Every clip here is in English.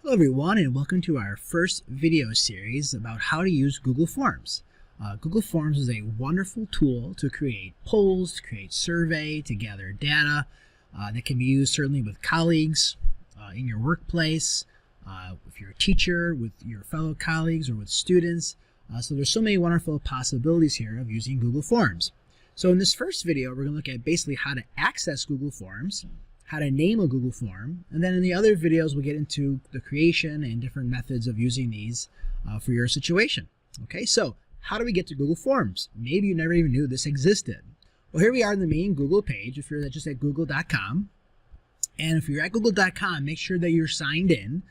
Hello everyone, and welcome to our first video series about how to use Google Forms. Google Forms is a wonderful tool to create polls, to create survey, to gather data that can be used certainly with colleagues in your workplace, if you're a teacher, with your fellow colleagues, or with students. So there's so many wonderful possibilities here of using Google Forms. So in this first video, we're going to look at basically how to access Google Forms, how to name a Google form, and then in the other videos we'll get into the creation and different methods of using these for your situation. Okay, so how do we get to Google Forms? Maybe you never even knew this existed. Well, here we are in the main Google page if you're just at google.com. And if you're at google.com, make sure that you're signed in.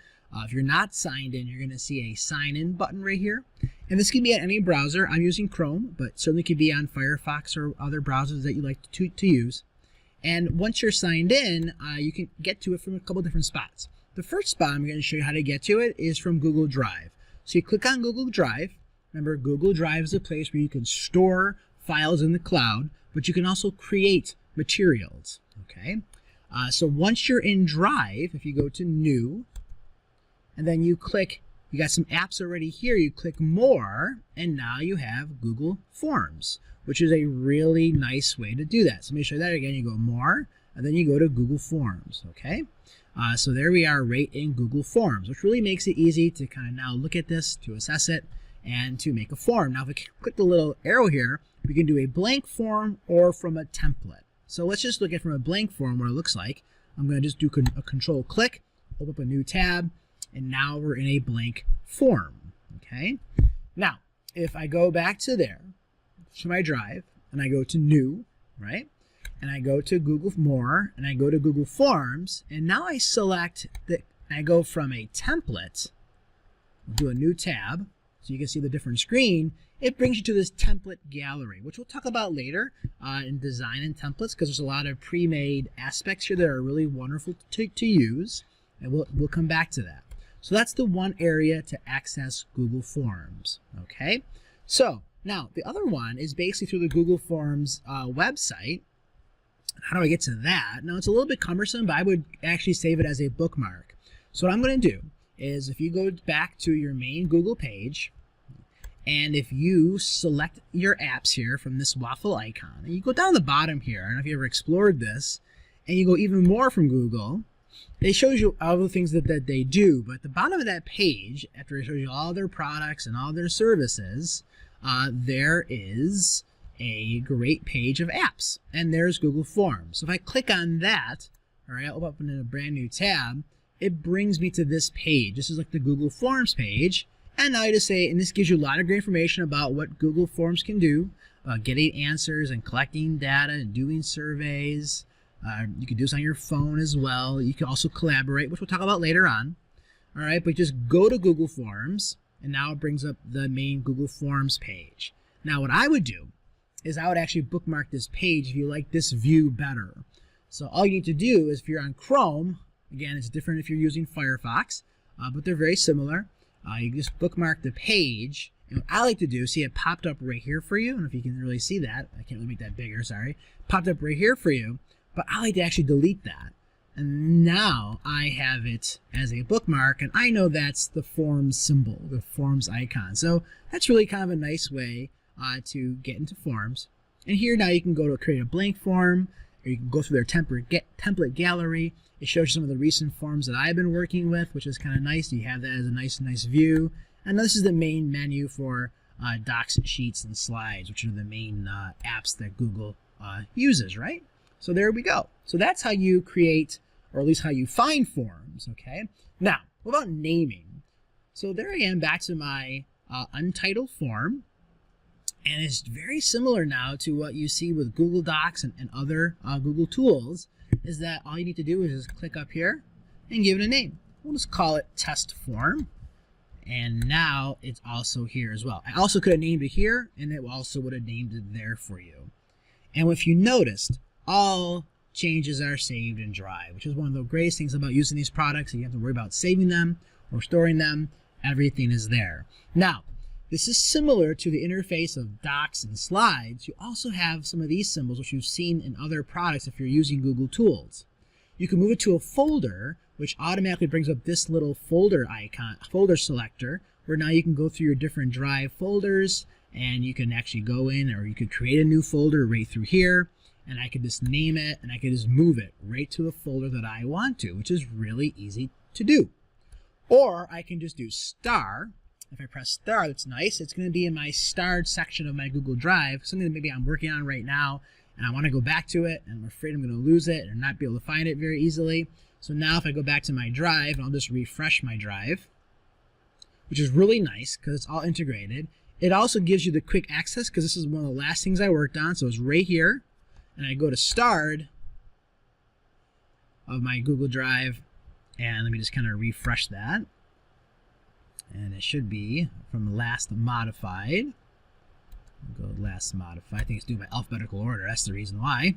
If you're not signed in, you're going to see a sign in button right here. And this can be at any browser. I'm using Chrome, but certainly could be on Firefox or other browsers that you like to use. And once you're signed in, you can get to it from a couple different spots. The first spot I'm going to show you how to get to it is from Google Drive. So you click on Google Drive. Remember, Google Drive is a place where you can store files in the cloud, but you can also create materials. Okay. So once you're in Drive, if you go to New, and then you click, you got some apps already here, you click More, and now you have Google Forms, which is a really nice way to do that. So let me show you that again. You go More, and then you go to Google Forms, okay? So there we are right in Google Forms, which really makes it easy to kind of now look at this, to assess it, and to make a form. Now, if we click the little arrow here, we can do a blank form or from a template. So let's just look at from a blank form what it looks like. I'm going to just do a control click, open up a new tab, and now we're in a blank form, okay? Now, if I go back to there, to my Drive, and I go to New, right? And I go to Google More, and I go to Google Forms, and now I select I go from a template, do a new tab, so you can see the different screen. It brings you to this template gallery, which we'll talk about later in design and templates, because there's a lot of pre-made aspects here that are really wonderful to use, and we'll come back to that. So that's the one area to access Google Forms, okay? So now, the other one is basically through the Google Forms website. How do I get to that? Now, it's a little bit cumbersome, but I would actually save it as a bookmark. So what I'm going to do is if you go back to your main Google page, and if you select your apps here from this waffle icon, and you go down the bottom here, I don't know if you ever explored this, and you go even more from Google, it shows you all the things that they do, but at the bottom of that page, after it shows you all their products and all their services, there is a great page of apps, and there's Google Forms. So if I click on that, all right, I'll open in a brand new tab, it brings me to this page. This is like the Google Forms page, and now I just say, and this gives you a lot of great information about what Google Forms can do, getting answers and collecting data and doing surveys. You can do this on your phone as well. You can also collaborate, which we'll talk about later on. All right, but just go to Google Forms, and now it brings up the main Google Forms page. Now, what I would do is I would actually bookmark this page if you like this view better. So all you need to do is if you're on Chrome, again, it's different if you're using Firefox, but they're very similar. You just bookmark the page. And what I like to do, see it popped up right here for you. I don't know if you can really see that. I can't really make that bigger, sorry. Popped up right here for you. But I like to actually delete that. And now I have it as a bookmark, and I know that's the Forms symbol, the Forms icon. So that's really kind of a nice way to get into Forms. And here now you can go to create a blank form, or you can go through their template gallery. It shows you some of the recent forms that I've been working with, which is kind of nice. You have that as a nice view. And this is the main menu for docs, sheets, and slides, which are the main apps that Google uses, right? So there we go. So that's how you create, or at least how you find forms, okay? Now, what about naming? So there I am back to my untitled form, and it's very similar now to what you see with Google Docs and other Google tools, is that all you need to do is just click up here and give it a name. We'll just call it test form, and now it's also here as well. I also could have named it here, and it also would have named it there for you. And if you noticed, all changes are saved in Drive, which is one of the greatest things about using these products. You have to worry about saving them or storing them. Everything is there. Now, this is similar to the interface of docs and slides. You also have some of these symbols, which you've seen in other products if you're using Google tools. you can move it to a folder, which automatically brings up this little folder icon, folder selector, where now you can go through your different Drive folders, and you can actually go in, or you could create a new folder right through here, and I could just name it, and I could just move it right to the folder that I want to, which is really easy to do. Or I can just do star. If I press star, that's nice. It's going to be in my starred section of my Google Drive, something that maybe I'm working on right now, and I want to go back to it, and I'm afraid I'm going to lose it and not be able to find it very easily. So now if I go back to my Drive, and I'll just refresh my Drive, which is really nice because it's all integrated. It also gives you the quick access because this is one of the last things I worked on. So it's right here, and I go to starred of my Google Drive, and let me just kind of refresh that. And it should be from last modified. I'll go last modified. I think it's due by alphabetical order. That's the reason why.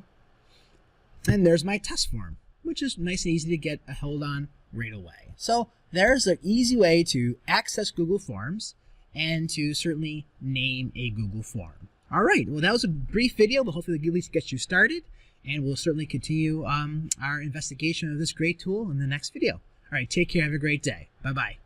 And there's my test form, which is nice and easy to get a hold on right away. So there's an easy way to access Google Forms and to certainly name a Google form. All right, well, that was a brief video, but hopefully at least gets you started. And we'll certainly continue our investigation of this great tool in the next video. All right, take care. Have a great day. Bye-bye.